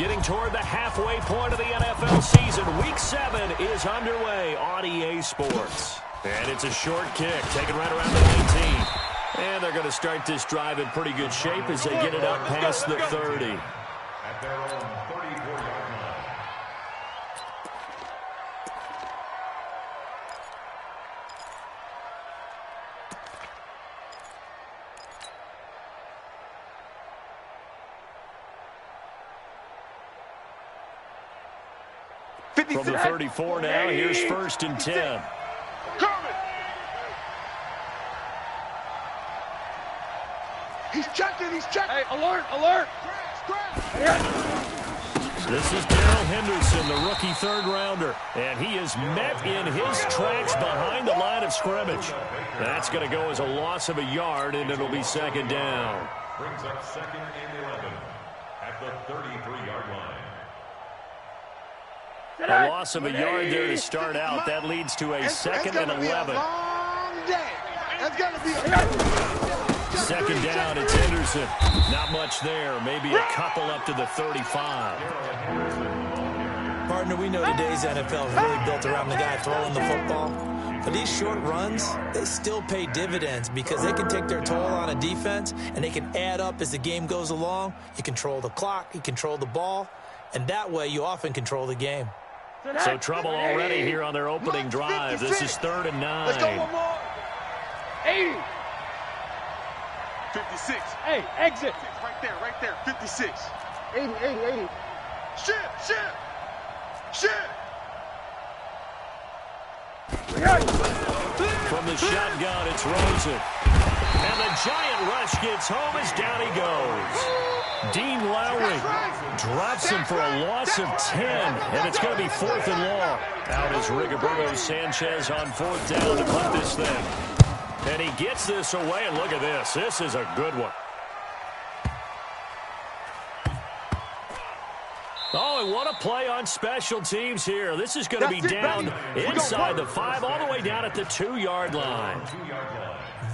Getting toward the halfway point of the NFL season. Week 7 is underway on EA Sports. And it's a short kick, taken right around the 19. And they're going to start this drive in pretty good shape as they get it up past the 30. At their own 34-yard line. From the 34 now, here's 1st and 10. He's checking. Hey, alert, alert. This is Darrell Henderson, the rookie third-rounder. And he is met in his tracks behind the line of scrimmage. That's going to go as a loss of a yard, and it'll be 2nd down. Brings up 2nd and 11 at the 33-yard line. A loss of a yard there to start out. That leads to a 2nd and 11. That's going to be a 2nd down, it's Henderson. Not much there. Maybe a couple up to the 35. Partner, we know today's NFL is really built around the guy throwing the football. But these short runs, they still pay dividends because they can take their toll on a defense, and they can add up as the game goes along. You control the clock, you control the ball, and that way you often control the game. So trouble already here on their opening drive. This is 3rd and 9. Let's go one more. 80. 56. Hey, exit. Right there. 56. 80. Shit. From the shotgun, it's Rosen. And the giant rush gets home as down he goes. Dean Lowry drops him for a loss of 10, and it's going to be 4th and long. Out is Rigoberto Sanchez on 4th down to put this thing. And he gets this away, and look at this. This is a good one. Oh, and what a play on special teams here. This is going to be down inside the 5, all the way down at the 2-yard line.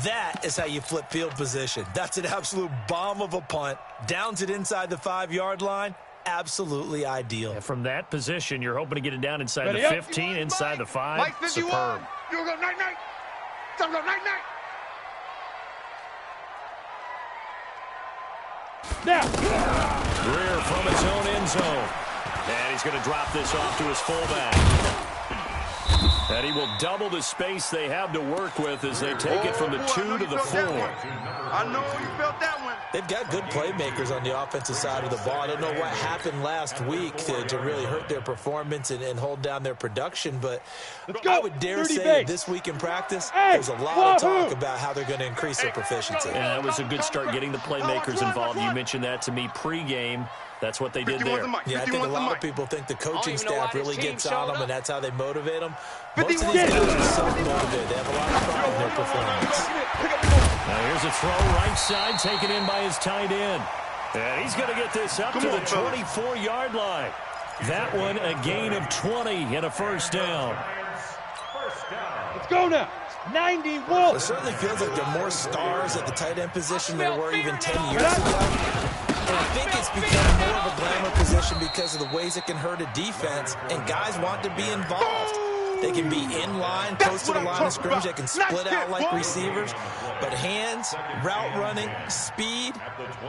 That is how you flip field position. That's an absolute bomb of a punt. Downs it inside the 5-yard line. Absolutely ideal. And from that position, you're hoping to get it down inside the 15, inside the 5. Superb. You go night. Time to go night. Now. Greer from his own end zone. And he's going to drop this off to his fullback. And he will double the space they have to work with as they take it from the 2 to the 4. I know you felt that one. They've got good playmakers on the offensive side of the ball. I don't know what happened last week to really hurt their performance and hold down their production, but I would dare say that this week in practice, there's a lot of talk about how they're going to increase their proficiency. And that was a good start getting the playmakers involved. You mentioned that to me pregame. That's what they did there. Yeah, I think a lot of people think the coaching staff really gets on them, and that's how they motivate them. Most of these guys are self-motivated. They have a lot of pride in their performance. Now here's a throw right side, taken in by his tight end. And he's going to get this up to the 24-yard line. That one a gain of 20 and a 1st down. Let's go now. 91. It certainly feels like there are more stars at the tight end position than there were even 10 years ago. And I think it's become more of a glamour position because of the ways it can hurt a defense, and guys want to be involved. They can be in line, close to the line of scrimmage. They can split out like receivers. But hands, route running, speed,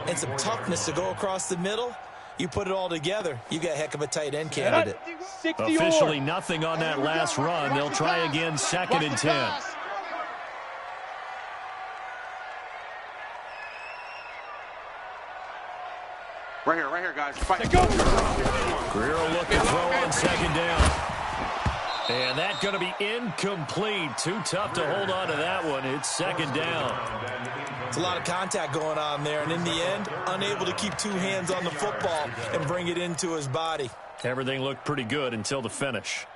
and some toughness to go across the middle, you put it all together, you got a heck of a tight end candidate. Officially nothing on that last run. They'll try again, 2nd and 10. Right here, guys. Fight. Greer will look to throw on 2nd down. And that's going to be incomplete. Too tough to hold on to that one. It's 2nd down. It's a lot of contact going on there, and in the end, unable to keep 2 hands on the football and bring it into his body. Everything looked pretty good until the finish.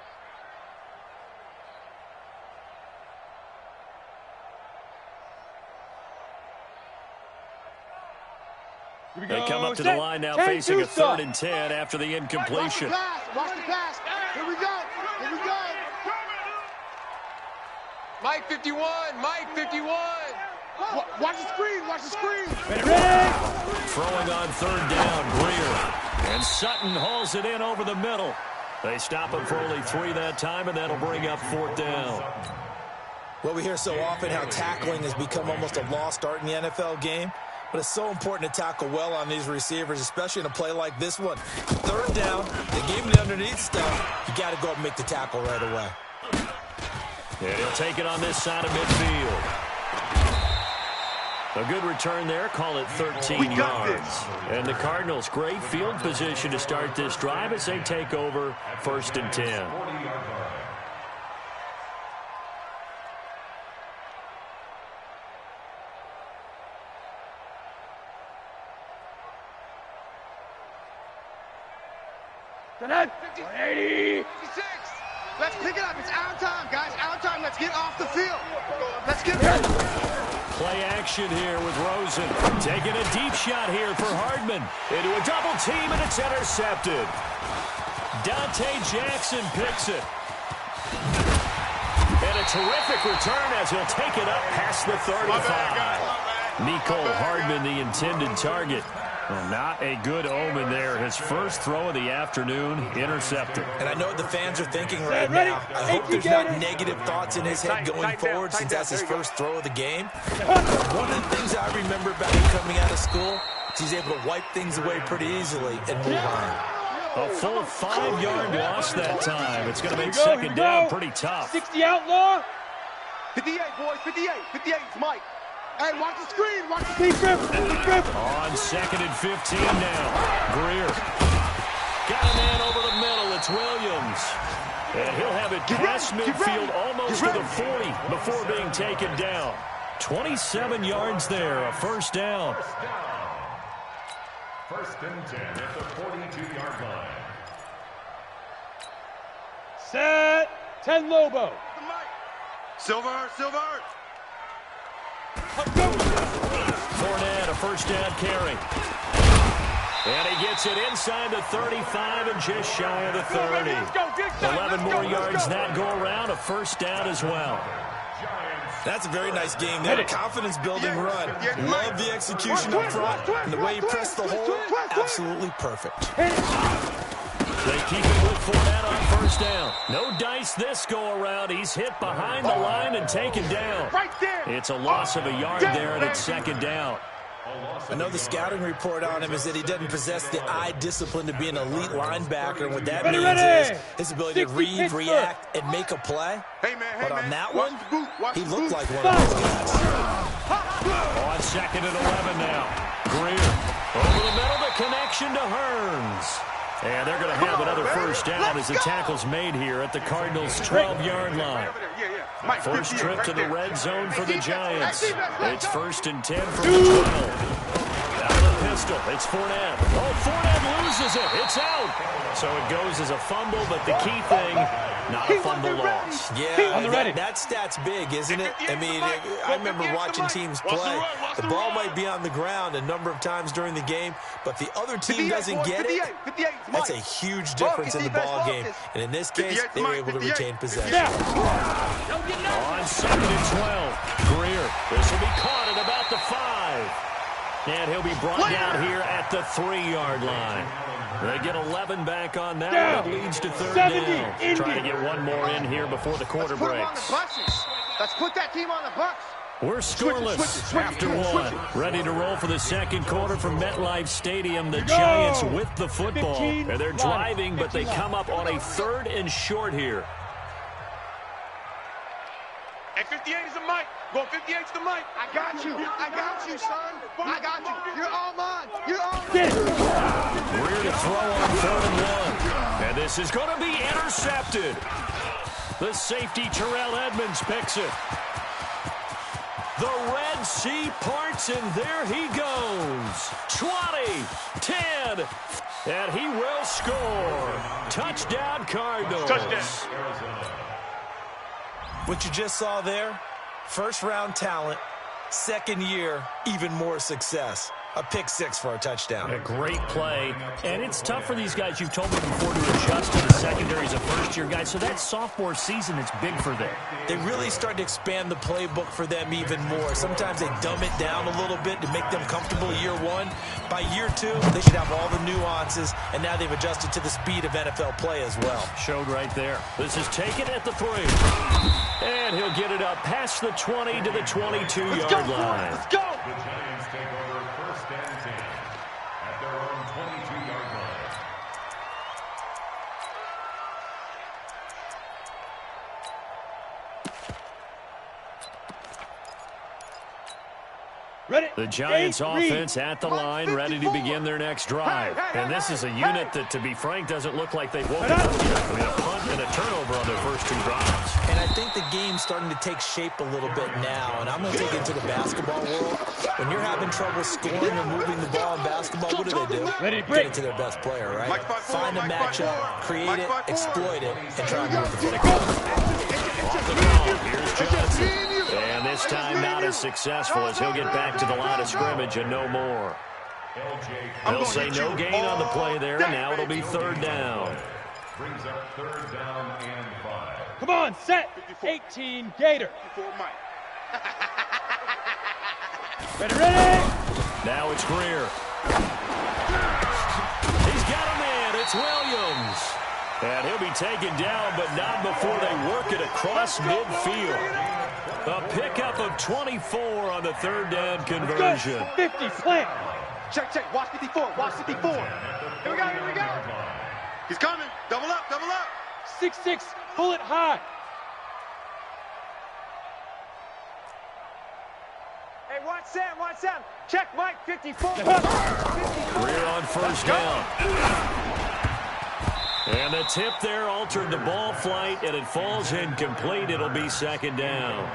They come up to the line now, facing a 3rd and 10 after the incompletion. Watch the pass. Here we go. Mike 51. Watch the screen. Ready. Throwing on 3rd down, Greer. And And Sutton hauls it in over the middle. They stop him for only 3 that time, and that'll bring up 4th down. Well, we hear so often how tackling has become almost a lost art in the NFL game. But it's so important to tackle well on these receivers, especially in a play like this one. 3rd down, they gave him the underneath stuff. You got to go up and make the tackle right away. And he'll take it on this side of midfield. A good return there. Call it 13 yards. And the Cardinals, great field position to start this drive as they take over 1st and 10. Let's pick it up. It's our time, guys. Our time. Let's get off the field. Let's get it. Play action here with Rosen. Taking a deep shot here for Hardman. Into a double team, and it's intercepted. Dante Jackson picks it. And a terrific return as he'll take it up past the 35. Nicole Hardman, the intended target. Well, not a good omen there. His first throw of the afternoon, intercepted. And I know what the fans are thinking right now. I hope there's not negative thoughts in his head going forward since that's his first throw of the game. One of the things I remember about him coming out of school is he's able to wipe things away pretty easily and move on. A full 5-yard loss that time. It's going to make 2nd down pretty tough. 60 outlaw. 58, boys. 58. 58. It's Mike. Hey, watch the screen. Watch the Keep grip. On 2nd and 15 now. Greer. Got a man over the middle. It's Williams. And he'll have it past midfield almost to the 40 before being taken down. 27 yards there. A 1st down. 1st and 10 at the 42-yard line. Set. 10 Lobo. Silver. Fournette, a 1st down carry. And he gets it inside the 35 and just shy of the 30. 11 more yards that go around, a 1st down as well. That's a very nice game there. A confidence-building run. Love the execution up front. And the way he pressed the hole, absolutely perfect. They keep it with Fournette on 1st down. No dice this go-around. He's hit behind the line and taken down. It's a loss of a yard there, and it's 2nd down. I know the scouting report on him is that he doesn't possess the eye discipline to be an elite linebacker, and what that means is his ability to read, react, and make a play. But on that one, he looked like one of those guys. On 2nd and 11 now. Greer over the middle, the connection to Hearns. And they're going to have another 1st down as the tackle's made here at the Cardinals' 12-yard line. First trip to the red zone for the Giants. It's 1st and 10 from the 12. Out of the pistol, it's Fournette. Oh, Fournette loses it. It's out. So it goes as a fumble, but the key thing, not a fumble loss. Yeah, that stat's big, isn't it? I mean, I remember watching teams play. The ball might be on the ground a number of times during the game, but the other team doesn't get it. That's a huge difference in the ball game. And in this case, they were able to retain possession. On 2nd and 12, Greer. This will be caught at about the 5. And he'll be brought down here at the 3-yard line. They get 11 back on that one. It leads to 3rd down. Trying to get one more in here before the quarter breaks. Let's put that team on the bus. We're scoreless after one. Ready to roll for the 2nd quarter from MetLife Stadium. The Giants with the football. And they're driving, but they come up on a 3rd and short here. And 58 is the mic. Go 58 is the mic. I got you, son. I got you. You're all mine. You're all mine. Greer to throw on 3rd and 1. And this is going to be intercepted. The safety, Terrell Edmonds, picks it. The Red Sea parts, and there he goes. 20, 10, and he will score. Touchdown, Cardinals. Touchdown. What you just saw there, 1st-round talent, 2nd year, even more success. A pick six for a touchdown. A great play. And it's tough for these guys, you've told me before, to adjust to the secondary as a first-year guy. So that sophomore season, it's big for them. They really start to expand the playbook for them even more. Sometimes they dumb it down a little bit to make them comfortable year one. By year two, they should have all the nuances, and now they've adjusted to the speed of NFL play as well. Showed right there. This is taken at the 3. And he'll get it up past the 20 to the 22-yard line. Let's go. The Giants take over 1st and 10 at their own 22-yard line. Ready? The Giants Eight, offense at the line, ready to begin their next drive. And this is a unit that, to be frank, doesn't look like they've woken up yet. I mean, a punt and a turnover on their first 2 drives. And I think the game's starting to take shape a little bit now. And I'm going to take it to the basketball world. When you're having trouble scoring or moving the ball in basketball, what do? Ready, Get break. it to their best player, right? Mike 5-4, Find a Mike matchup, 5-4. create Mike it, 5-4. exploit it, and try and move the Here football. Off the ball, here's Johnson. And this time not as successful as he'll get back to the line of scrimmage and no more. They'll say no gain on the play there, and now it'll be 3rd down. Brings up 3rd down and 5. Come on, set. 18, Gator. Ready, ready. Now it's Greer. He's got a man. It's Williams. And he'll be taken down, but not before they work it across midfield. A pickup of 24 on the 3rd down conversion. Go. 50, slant. Check. Watch 54. Watch 54. Here we go. He's coming. Double up. 6-6, pull it high. Hey, watch Sam. Check Mike 54. Greer on 1st down. And the tip there altered the ball flight, and it falls incomplete. It'll be 2nd down.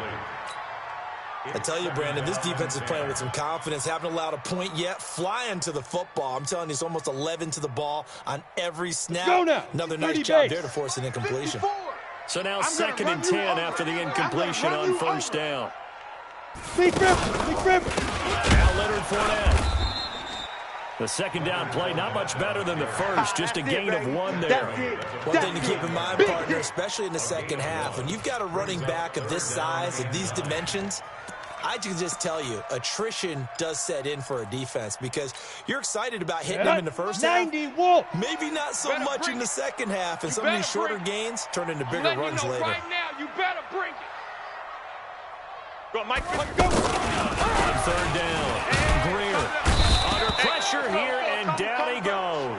I tell you, Brandon, this defense is playing with some confidence. Haven't allowed a point yet. Flying to the football. I'm telling you, it's almost 11 to the ball on every snap. Go now. Another nice 30 job base. there to force an incompletion. 54. So now 2nd and 10 after the incompletion on 1st down. Big rip. Now Leonard Fournette. The 2nd down play, not much better than the first, just a gain of 1 there. One thing to keep in mind, partner, especially in the second half, when you've got a running back of this size, of these dimensions, I can just tell you, attrition does set in for a defense because you're excited about hitting them in the first half. 90, Wolf. Maybe not so much in the second half, and some of these shorter gains turn into bigger runs later. Right now, you better bring it. Go, Mike. Go. On 3rd down, Greer under pressure here, and down he goes.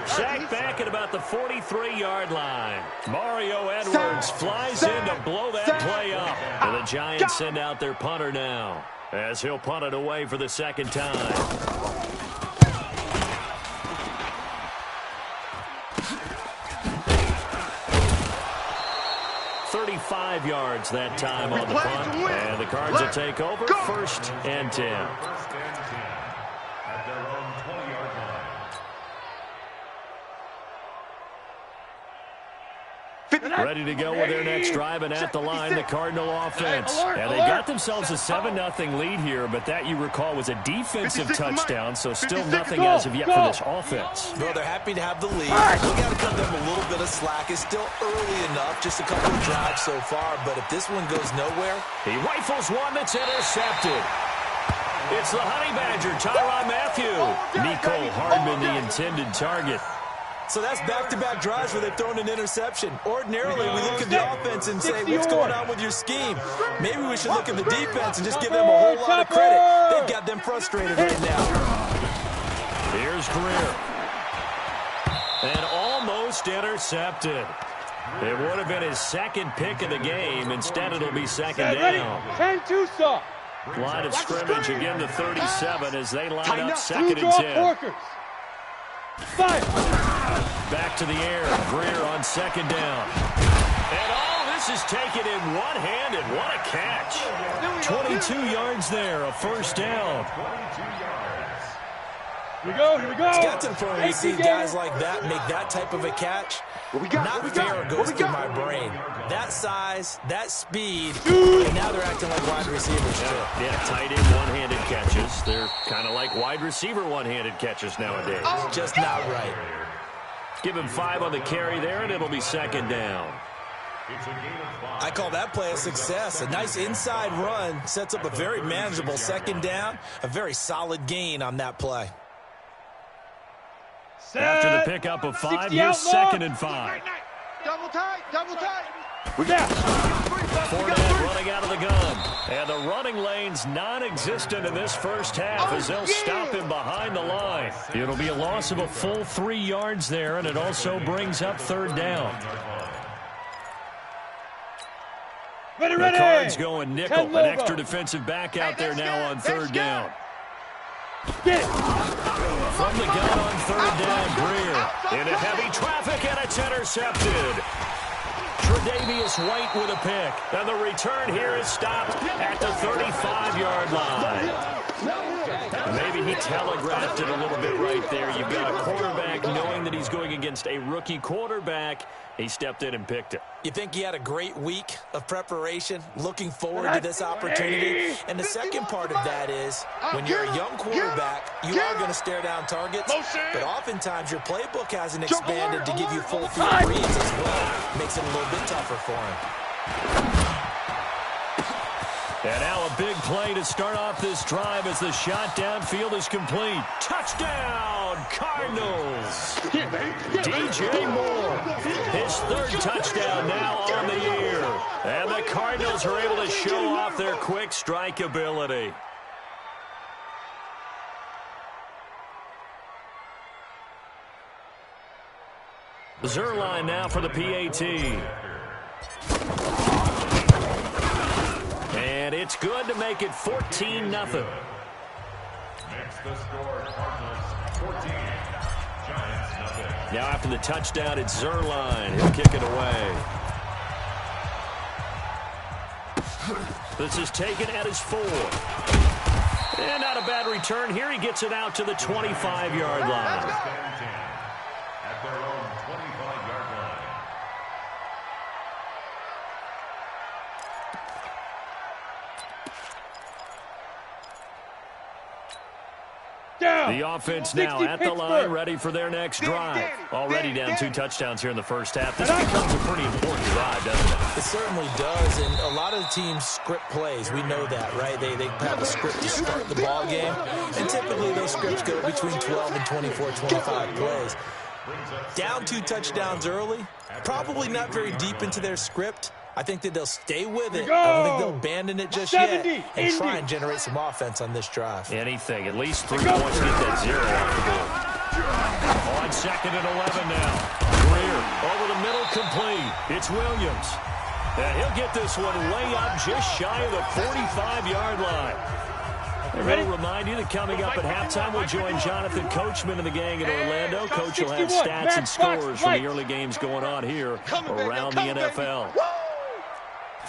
Sacked back at about the 43-yard line. Mario Edwards flies in to blow that play up. And the Giants send out their punter now, as he'll punt it away for the 2nd time. .35 yards that time on the punt. And the Cards will take over 1st and 10. 1st and 10 at their own 20-yard line. Ready to go with their next drive, and at the line, the Cardinal offense. And they got themselves a 7-0 lead here, but that, you recall, was a defensive touchdown, so still nothing as of yet for this offense. Well, they're happy to have the lead. We got to cut them a little bit of slack. It's still early enough, just a couple of drives so far, but if this one goes nowhere. He rifles one that's intercepted. It's the Honey Badger, Tyrann Mathieu. Nicole Hardman, the intended target. So that's back-to-back drives where they've thrown an interception. Ordinarily, we look at the offense and say, what's going on with your scheme? Maybe we should look at the defense and just give them a whole lot of credit. They've got them frustrated right now. Here's Greer. And almost intercepted. It would have been his 2nd pick of the game. Instead, it'll be 2nd down. 10-2 saw. Line of scrimmage again to 37 as they line up 2nd and 10. Fire. Back to the air. Greer on 2nd down. And all this is taken in one-handed. What a catch. 22 yards there, a 1st down. 22 yards. Here we go. It's got to the point where you see guys like that make that type of a catch. Not fair goes through my brain. That size, that speed, and now they're acting like wide receivers too. Yeah, tight end, one-handed catches. They're kind of like wide receiver one-handed catches nowadays. Just not right. Give him 5 on the carry there, and it'll be second down. I call that play a success. A nice inside run sets up a very manageable second down. A very solid gain on that play. After the pickup of 5, here's second and 5. Double tight, double tight. Fournette running out of the gun. And the running lane's non-existent in this first half as they'll stop him behind the line. It'll be a loss of a full 3 yards there, and it also brings up third down. Ready, The ready. Cards going nickel. Ten An logo. extra defensive back out there now on third down. Get. From the gun on third down, Greer into heavy traffic, and it's intercepted. Tre'Davious White with a pick. And the return here is stopped at the 35-yard line. Maybe he telegraphed it a little bit right there. You've got a quarterback knowing that he's going against a rookie quarterback. He stepped in and picked it. You think he had a great week of preparation, looking forward to this opportunity? And the second part of that is, when you're a young quarterback, you are going to stare down targets, but oftentimes your playbook hasn't expanded to give you full field reads as well. Makes it a little bit tougher for him. And now a big play to start off this drive as the shot downfield is complete. Touchdown, Cardinals! DJ Moore, his third touchdown now on the year. And the Cardinals are able to show off their quick strike ability. Zerline now for the PAT. And it's good to make it 14-0. Next, the score, Cardinals 14, Giants nothing. Now after the touchdown, it's Zerline. He'll kick it away. This is taken at his 4. And not a bad return here. He gets it out to the 25-yard line. At their own 25-yard line. Down. The offense now 60 at the line, Pittsburgh. ready for their next drive. Already down 2 touchdowns here in the first half. This And I- becomes a pretty important drive, doesn't it? It certainly does, and a lot of the teams script plays. We know that, right? They have a script to start the ball game, and typically those scripts go between 12 and 24, 25 plays. Down 2 touchdowns early, probably not very deep into their script. I think that they'll stay with it. I don't think they'll abandon it just yet and try and generate some offense on this drive. Anything, at least 3 points to get that 0 off the board. On second and 11 now. Greer over the middle, complete. It's Williams. And he'll get this one way up just shy of the 45-yard line. And we'll remind you that coming up at halftime, we'll join Jonathan Coachman and the gang in Orlando. Coach will have stats and scores from the early games going on here around the NFL.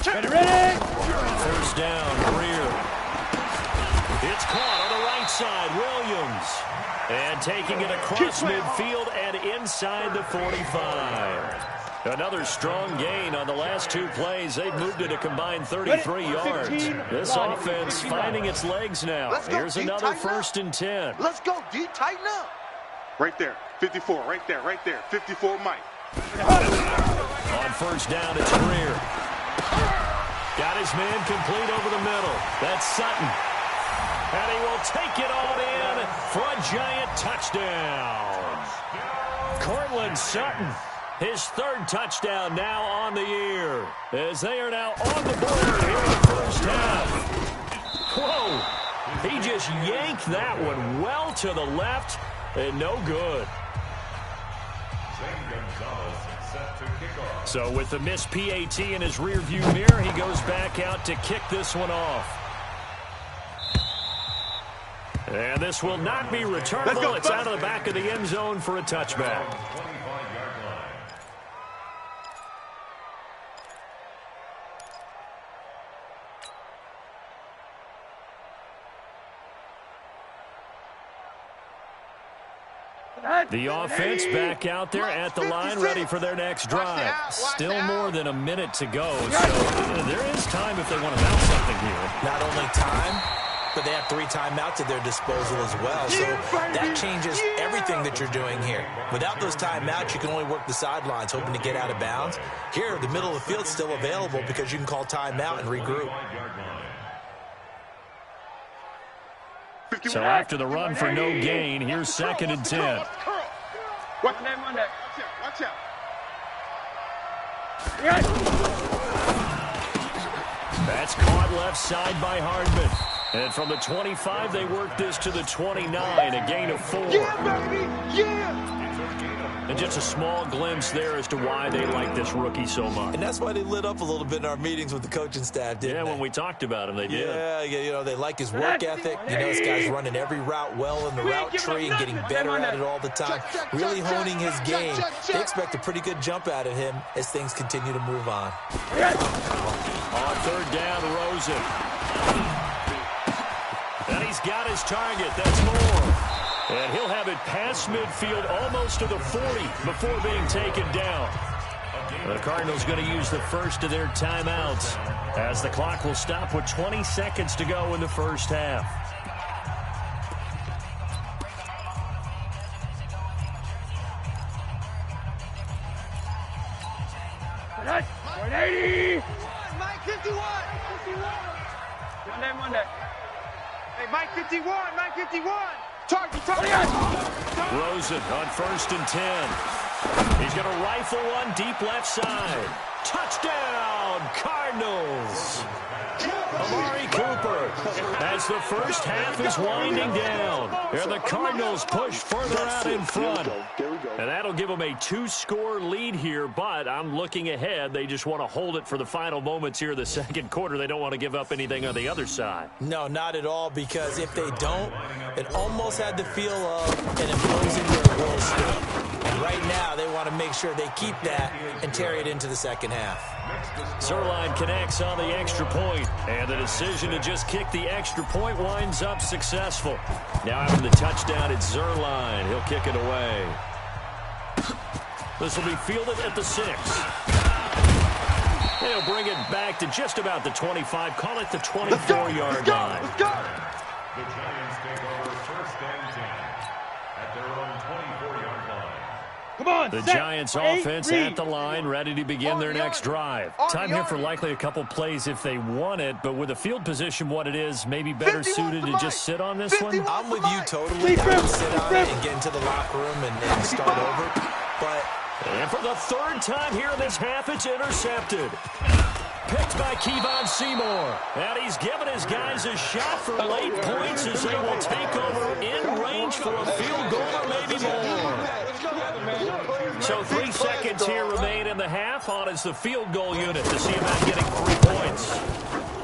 Ready, ready. First down, Greer. It's caught on the right side, Williams. And taking it across midfield and inside the 45. Another strong gain on the last 2 plays. They've moved it a combined 33 yards. This offense finding its legs now. Here's another 1st and 10. Let's go, D. Tighten up. Right there. 54. Right there. Right there. 54, Mike. On first down, it's Greer. Got his man complete over the middle. That's Sutton. And he will take it on in for a giant touchdown. Cortland Sutton, his 3rd touchdown now on the year, as they are now on the board here in the first half. Whoa! He just yanked that one well to the left, and no good. Zane Gonzalez set to kick off. So with the missed PAT in his rearview mirror, he goes back out to kick this one off. And this will not be returnable. It's out of the back of the end zone for a touchback. 25-yard line. The offense back out there at the line, ready for their next drive. Still more than a minute to go, so there is time if they want to mount something here. Not only time, but they have 3 timeouts at their disposal as well. So that changes everything that you're doing here. Without those timeouts, you can only work the sidelines, hoping to get out of bounds. Here, the middle of the field's still available because you can call timeout and regroup. So after the run for no gain, here's 2nd and 10. Watch out. That's caught left side by Hardman. And from the 25, they work this to the 29, a gain of 4. Yeah, baby! Yeah! And just a small glimpse there as to why they like this rookie so much. And that's why they lit up a little bit in our meetings with the coaching staff, didn't they? When we talked about him, they did. Yeah, you know, they like his work ethic. You know, this guy's running every route well in the route tree and getting better at it all the time, really honing his game. They expect a pretty good jump out of him as things continue to move on. On 3rd down, Rosen. And he's got his target. That's more. And he'll have it past midfield almost to the 40 before being taken down. The Cardinals going to use the first of their timeouts as the clock will stop with 20 seconds to go in the first half. That's 180. Mike 51! Monday. Hey, Mike 51! Target! Rosen on 1st and 10. He's going to rifle one deep left side. Touchdown, Cardinals. Amari Cooper as the first half is winding down. And the Cardinals push further out in front. And that'll give them a 2-score lead here, but I'm looking ahead. They just want to hold it for the final moments here of the 2nd quarter. They don't want to give up anything on the other side. No, not at all, because if they don't, it almost had the feel of an imposing their will streak. And right now, they want to make sure they keep that and carry it into the 2nd half. Zerline connects on the extra point, and the decision to just kick the extra point winds up successful. Now after the touchdown, it's Zerline. He'll kick it away. This will be fielded at the 6. They'll bring it back to just about the 25. Call it the 24-yard line. The Giants take over 1st and 10 at their own 24-yard line. Come on, The set. Giants offense at the line, ready to begin their next drive. Time here for likely a couple plays if they want it, but with the field position what it is, maybe better suited to just sit on this one. I'm with you totally. I would sit on it and get into the locker room and start over. And for the 3rd time here in this half, it's intercepted. Picked by Kevon Seymour. And he's given his guys a shot for late points as they will take over in range for a field goal or maybe more. So 3 seconds here remain in the half. On is the field goal unit to see about getting 3 points.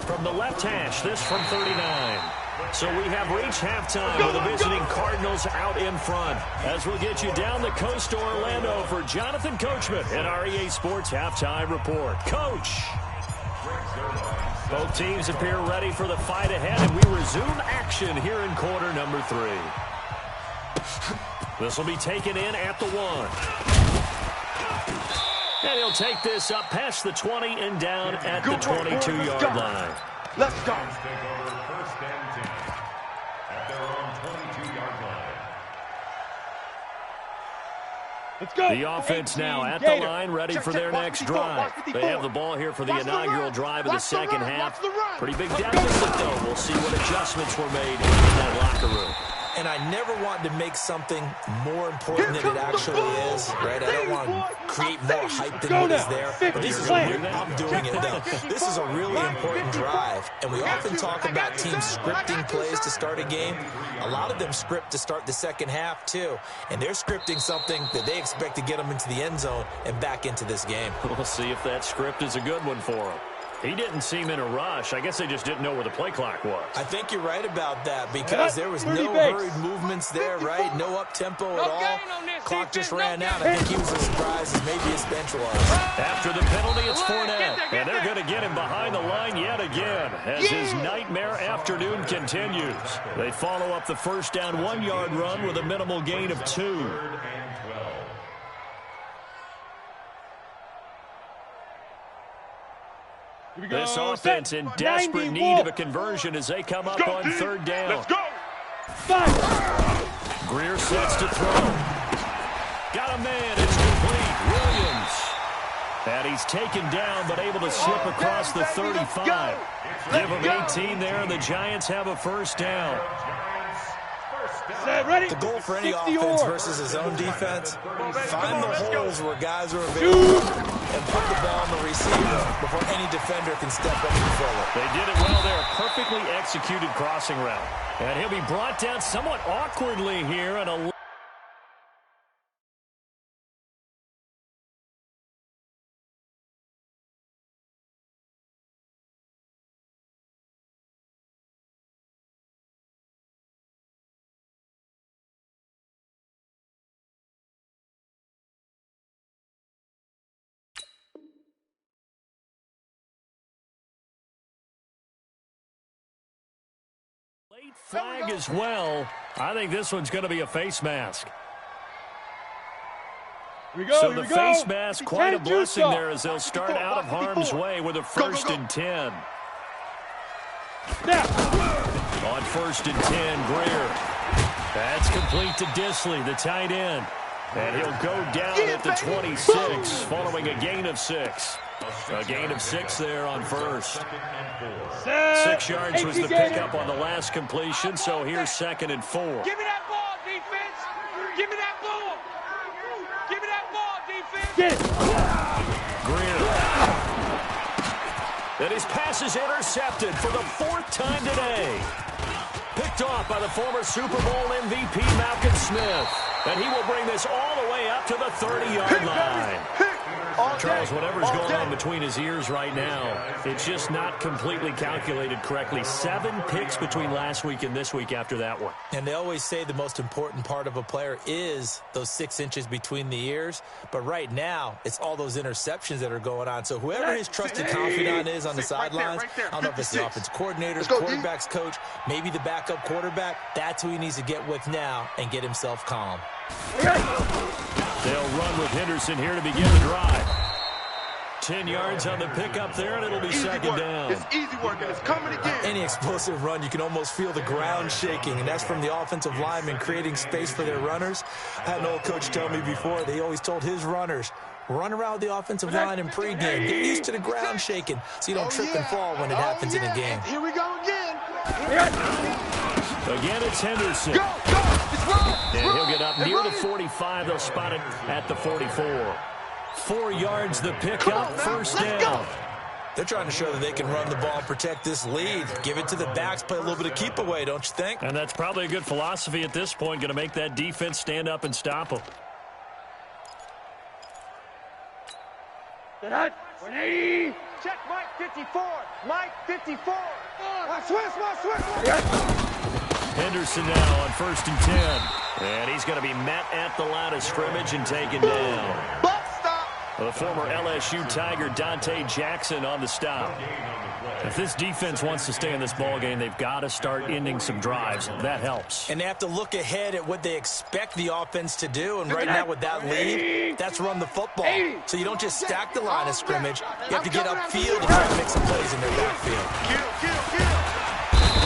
From the left hash, this from 39. So we have reached halftime with the visiting Cardinals out in front. As we'll get you down the coast to Orlando for Jonathan Coachman and our EA Sports Halftime Report. Coach! Both teams appear ready for the fight ahead, and we resume action here in quarter number 3. This will be taken in at the 1. And he'll take this up past the 20 and down at the 22-yard line. Let's go. Take over 1st and 10 at their own 22-yard line. Let's go. The offense now at the line, ready for their next drive. They have the ball here for the inaugural drive of the 2nd half. Pretty big deficit, though. We'll see what adjustments were made in that locker room. And I never want to make something more important than it actually is, right? I don't want to create more hype than what is there. But this is I'm doing it, though. This is a really important drive. And we often talk about teams scripting plays to start a game. A lot of them script to start the 2nd half, too. And they're scripting something that they expect to get them into the end zone and back into this game. We'll see if that script is a good one for them. He didn't seem in a rush. I guess they just didn't know where the play clock was. I think you're right about that because there was no hurried movements there, right? No up-tempo at all. Clock just ran out. I think he was as surprised as maybe his bench was. After the penalty, it's Fournette. And they're going to get him behind the line yet again as his nightmare afternoon continues. They follow up the first down 1-yard run with a minimal gain of 2. This offense in desperate need of a conversion as they come up on third down. Let's go. Greer sets to throw. Got a man. It's complete. Williams. And he's taken down but able to slip across the 35. Give him 18 there, and the Giants have a first down. The goal for any offense versus his own defense, find the holes where guys are available and put the ball on the receiver before any defender can step up and fill it. They did it well there. Perfectly executed crossing route. And he'll be brought down somewhat awkwardly here. And a late flag as well. I think this one's going to be a face mask. So the face mask, quite a blessing there as they'll start out of harm's way with a 1st and 10. On 1st and 10, Greer. That's complete to Disley, the tight end. And he'll go down at the 26, following a gain of 6. A gain of 6 there on first. 6 yards was the pickup on the last completion, so here's 2nd and 4. Give me that ball, defense. Give me that ball. Give me that ball, defense. Get it. Greer. And his pass is intercepted for the 4th time today. Picked off by the former Super Bowl MVP Malcolm Smith. And he will bring this all the way up to the 30-yard line. Charles, whatever's going on between his ears right now, it's just not completely calculated correctly. 7 picks between last week and this week after that one. And they always say the most important part of a player is those 6 inches between the ears. But right now, it's all those interceptions that are going on. So whoever his trusted confidant is on the sidelines, I don't know if it's the offensive coordinator, quarterback's coach, maybe the backup quarterback, that's who he needs to get with now and get himself calm. They'll run with Henderson here to begin the drive. 10 yards on the pickup there, and it'll be second down. It's easy work, and it's coming again. Any explosive run, you can almost feel the ground shaking, and that's from the offensive linemen creating space for their runners. I had an old coach tell me before, they always told his runners, run around the offensive line in pregame. Get used to the ground shaking so you don't trip and fall when it happens in a game. Here we go again. Again, it's Henderson. Go, go. It's wrong. And he'll get up near the 45. They'll spot it at the 44. 4 yards the pickup, first down. They're trying to show that they can run the ball and protect this lead. Give it to the backs, play a little bit of keep away, don't you think? And that's probably a good philosophy at this point, going to make that defense stand up and stop them. $180. Check Mike 54. Mike 54. Switch. Henderson now on 1st and 10. And he's going to be met at the line of scrimmage and taken down. Butt stop. The former LSU Tiger Dante Jackson on the stop. If this defense wants to stay in this ballgame, they've got to start ending some drives. That helps. And they have to look ahead at what they expect the offense to do. And right now with that lead, that's run the football. So you don't just stack the line of scrimmage. You have to get upfield and try to make some plays in their backfield. Kill.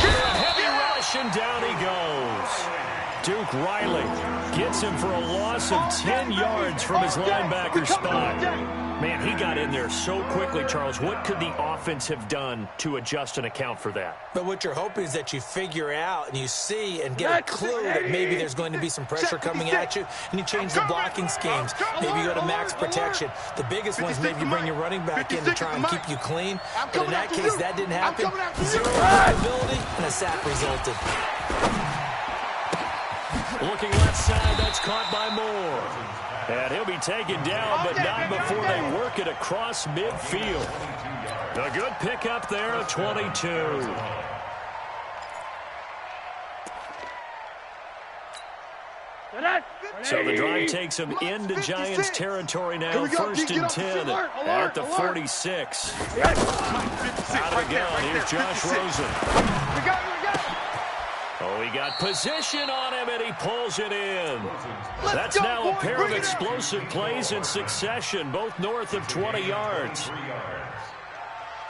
Heavy rush, and down he goes. Duke Riley gets him for a loss of 10 yards from his linebacker spot. Man, he got in there so quickly, Charles. What could the offense have done to adjust and account for that? But what you're hoping is that you figure out and you see and get a clue that maybe there's going to be some pressure coming at you, and you change the blocking schemes. Maybe you go to max protection. The biggest one's maybe you bring your running back in to try and keep you clean. But in that case, that didn't happen. Zero ability, and a sack resulted. Looking left side, that's caught by Moore. And he'll be taken down, but not before they work it across midfield. A good pickup there at 22. So the drive takes them into Giants territory now, 1st and 10 at the 46. Out of the gun, here's Josh Rosen. Oh, he got position on him, and he pulls it in. That's now a pair of explosive plays in succession, both north of 20 yards.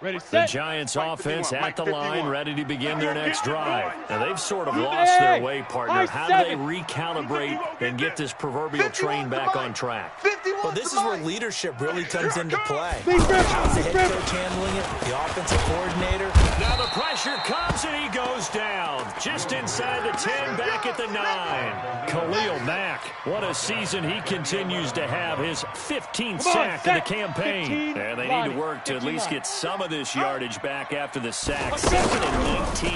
The Giants offense at the line, ready to begin their next drive. Now, they've sort of lost their way, partner. How do they recalibrate and get this proverbial train back on track? Well, this is where leadership really comes into play. How's the head coach handling it? The offensive coordinator? Now the pressure comes and he goes down. Just inside the 10, back at the 9. Khalil Mack, what a season he continues to have. His 15th sack of the campaign. And they need to work to at least get some of this yardage back after the sack. 2nd and 19.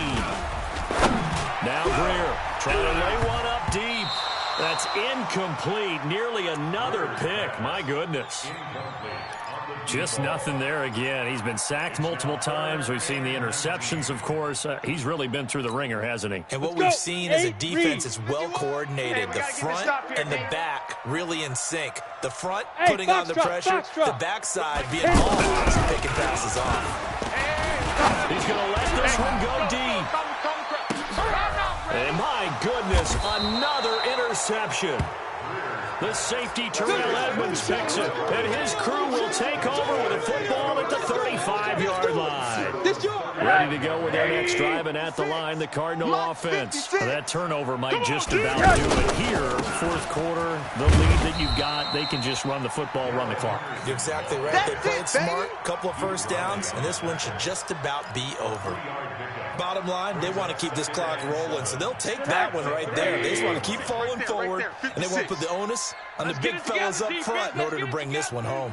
Now Greer trying to lay one up deep. That's incomplete. Nearly another pick. My goodness. Just nothing there again. He's been sacked multiple times. We've seen the interceptions, of course. He's really been through the ringer, hasn't he? And what we've seen is a defense that's well coordinated. The front and the back really in sync. The front putting on the pressure. The backside being almost picking passes off. He's going to let this one go deep. And my goodness, another interception. The safety, Terrell Edmonds, picks it. And his crew will take over with a football at the 35-yard line. Ready to go with their next drive, and at the line, the Cardinal offense. That turnover might just about do it here. Fourth quarter, the lead that you've got, they can just run the football, run the clock. You're exactly right. They played smart, couple of first downs, and this one should just about be over. Bottom line, they want to keep this clock rolling, so they'll take that one right there. They just want to keep falling forward, and they want to put the onus on the big fellas up front in order to bring this one home.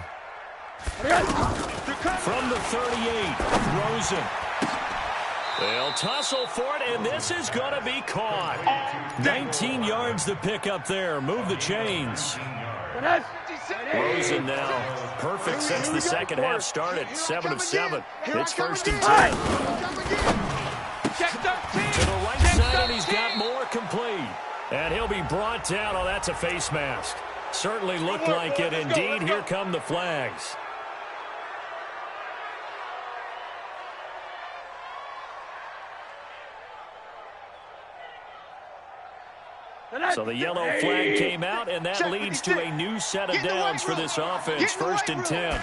From the 38, Rosen. They'll tussle for it, and this is going to be caught. 19 yards to pick up there. Move the chains. Rosen now perfect since the second half started. 7 of 7. It's 1st and 10. To the right side, and he's got more complete. And he'll be brought down. Oh, that's a face mask. Certainly looked like it. Indeed, here come the flags. So the yellow flag came out, and that leads to a new set of downs for this offense. 1st and 10.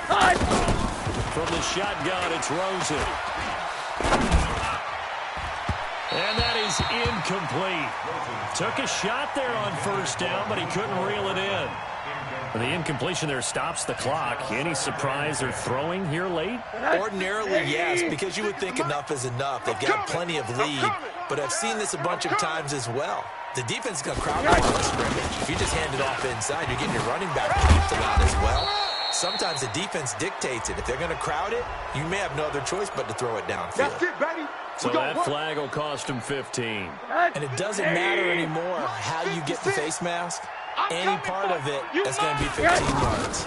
From the shotgun, it's Rosen. And that is incomplete. Took a shot there on 1st down, but he couldn't reel it in. And the incompletion there stops the clock. Any surprise they're throwing here late? Ordinarily, yes, because you would think enough is enough. They've got plenty of lead, but I've seen this a bunch of times as well. The defense is going to crowd the line of scrimmage. If you just hand it off inside, you're getting your running back to the line as well. Sometimes the defense dictates it. If they're going to crowd it, you may have no other choice but to throw it downfield. That's it, baby. So that flag will cost him 15. And it doesn't matter anymore how you get the face mask. Any part of it, that's going to be 15 yards.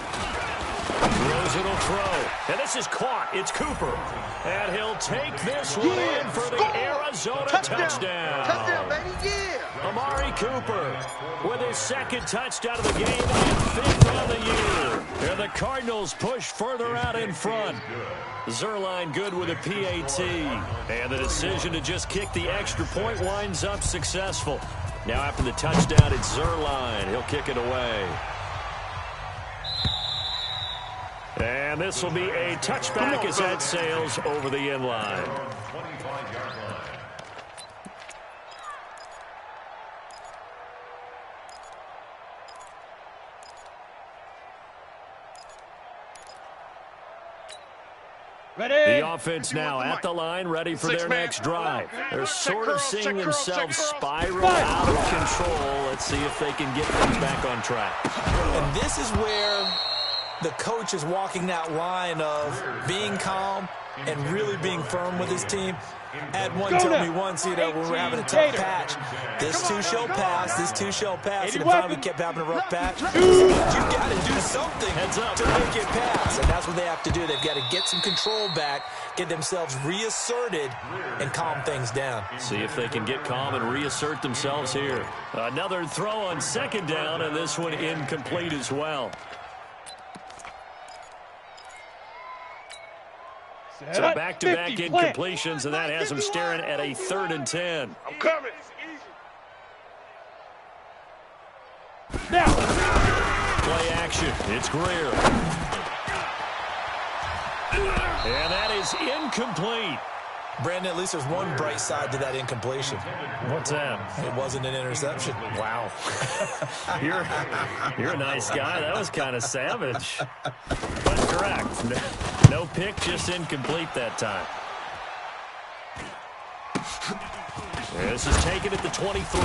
Rosen will throw. And this is caught. It's Cooper. And he'll take this one in for the Arizona touchdown. Touchdown, baby, yeah. Amari Cooper with his 2nd touchdown of the game and 5th on the year. And the Cardinals push further out in front. Zerline good with a PAT. And the decision to just kick the extra point winds up successful. Now after the touchdown, it's Zerline. He'll kick it away. And this will be a touchback as that sails over the end line. The offense now at the line, ready for their next drive. They're sort of seeing themselves spiral out of control. Let's see if they can get things back on track. And this is where the coach is walking that line of being calm and really being firm with his team. Had one tell me once, when we're having a tough patch, this too shall pass, this too shall pass. And if finally we kept having a rough patch, you've got to do something to make it pass. And that's what they have to do. They've got to get some control back, get themselves reasserted, and calm things down. See if they can get calm and reassert themselves here. Another throw on 2nd down, and this one incomplete as well. So back-to-back incompletions, and that has him staring at a 3rd and 10. I'm coming. Play action. It's Greer. And that is incomplete. Brandon, at least there's one bright side to that incompletion. What's that? It wasn't an interception. Wow. You're a nice guy. That was kind of savage. But correct. No pick, just incomplete that time. This is taken at the 23.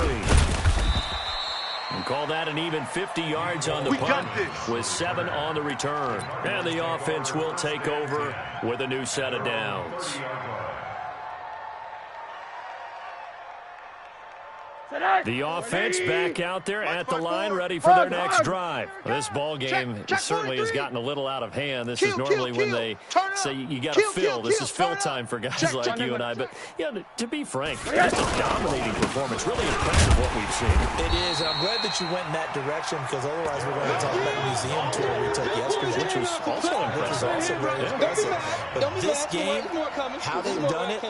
And call that an even 50 yards on the punt with 7 on the return. And the offense will take over with a new set of downs. The offense back out there at the line, ready for their next drive. This ball game certainly has gotten a little out of hand. This is normally when they say you got to fill. This is fill time for guys like you and I. But, yeah, to be frank, just a dominating performance. Really impressive what we've seen. It is. I'm glad that you went in that direction because otherwise we're going to talk about the museum tour we took yesterday, which was also very impressive. But this game, how they've done it,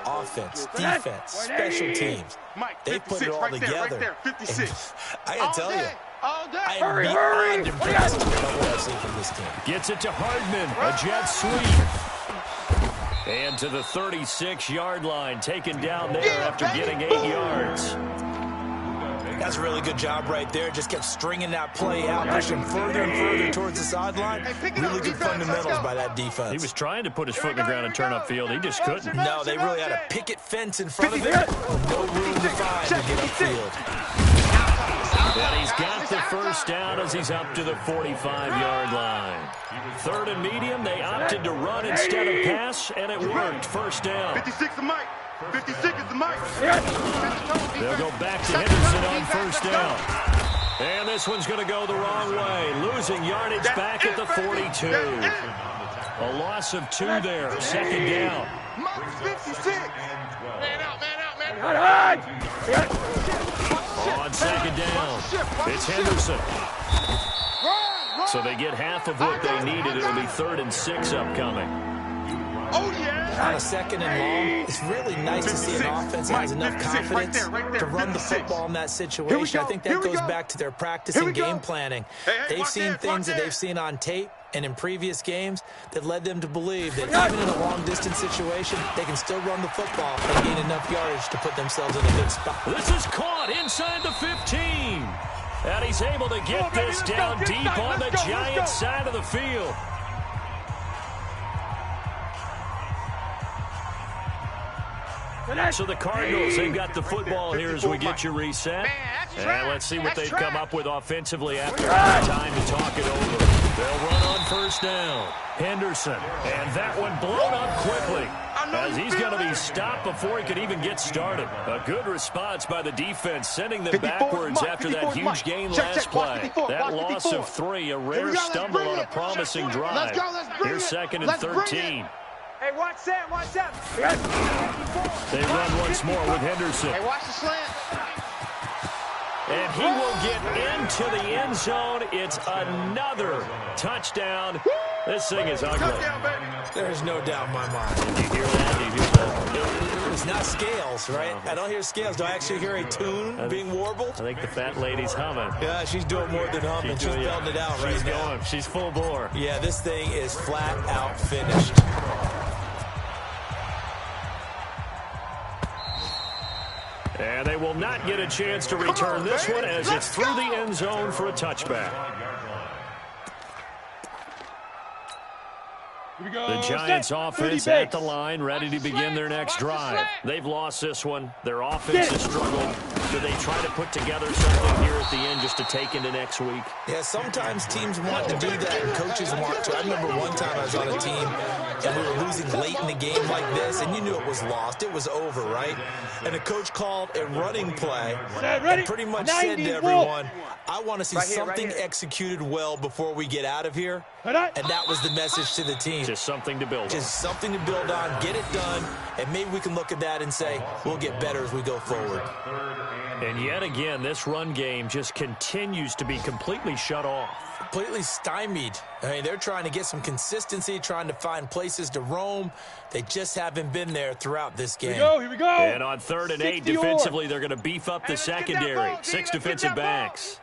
offense, defense, special teams, they've put it all together. I got to tell you, I am beyond impressed with what I've seen from this team. Gets it to Hardman, a jet sweep. And to the 36-yard line, taken down there after getting 8 yards. That's a really good job right there. Just kept stringing that play out, pushing further and further towards the sideline. Really good fundamentals by that defense. He was trying to put his foot in the ground and turn upfield. He just couldn't. No, they really had a picket fence in front of him. No room to find to get upfield. And he's got the first down as he's up to the 45-yard line. 3rd and medium, they opted to run instead of pass, and it worked. First down. 56 is Mike. 56 is the Mike. They'll go back to Henderson on first down. And this one's going to go the wrong way. Losing yardage back at the 42. A loss of 2 there. 2nd down. Mike 56. Man out, man out, man out. On 2nd down, it's Henderson. So they get half of what they needed. It'll be 3rd and 6 upcoming. Oh, yeah. On a 2nd and long, it's really nice to see an offense that has enough confidence to run the football in that situation. I think that goes back to their practice and game planning. They've seen things that they've seen on tape and in previous games that led them to believe that even in a long-distance situation, they can still run the football and gain enough yardage to put themselves in a good spot. This is caught inside the 15. And he's able to get this down deep on the Giants' side of the field. So the Cardinals, they've got the football here as we get you reset. And let's see what they've come up with offensively after time to talk it over. They'll run on first down. Henderson. And that one blown up quickly as he's going to be stopped before he could even get started. A good response by the defense, sending them backwards after that huge gain last play. That loss of 3, a rare stumble on a promising drive. Here's 2nd and 13. Hey, watch that, watch that. They run once more with Henderson. Hey, watch the slant. And he will get into the end zone. It's another touchdown. This thing is ugly. There's no doubt in my mind. Did you hear that? Did you hear that? It's not scales, right? I don't hear scales. Do I actually hear a tune being warbled? I think the fat lady's humming. Yeah, she's doing more than humming. She's belting it out right now. She's going. She's full bore. Yeah, this thing is flat out finished. And they will not get a chance to return this one as it's through the end zone for a touchback. The Giants offense at the line, ready to begin their next drive. They've lost this one. Their offense has struggled. Do they try to put together something here at the end just to take into next week? Yeah, sometimes teams want to do that and coaches want to. I remember one time I was on a team and we were losing late in the game like this, and you knew it was lost. It was over, right? And the coach called a running play and pretty much said to everyone, I want to see something executed well before we get out of here. And that was the message to the team. Just something to build on. Just something to build on, get it done, and maybe we can look at that and say, we'll get better as we go forward. And yet again, this run game just continues to be completely shut off. Completely stymied. I mean, they're trying to get some consistency, trying to find places to roam. They just haven't been there throughout this game. Here we go. And on 3rd and 8, defensively, they're going to beef up the secondary. 6 defensive backs.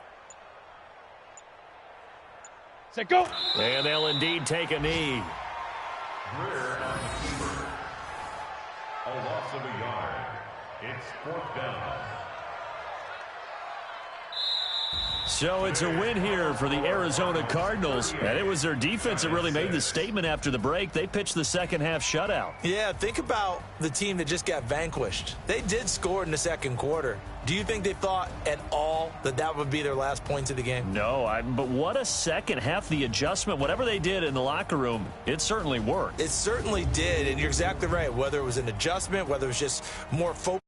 Set, go. And they'll indeed take a knee. Greer on the keeper. A loss of a yard. It's 4th down. So it's a win here for the Arizona Cardinals, and it was their defense that really made the statement after the break. They pitched the second half shutout. Yeah, think about the team that just got vanquished. They did score in the second quarter. Do you think they thought at all that that would be their last points of the game? No, but what a second half. The adjustment, whatever they did in the locker room, it certainly worked. It certainly did, and you're exactly right. Whether it was an adjustment, whether it was just more focus.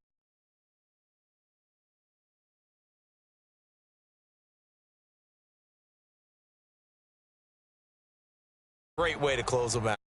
Great way to close them out.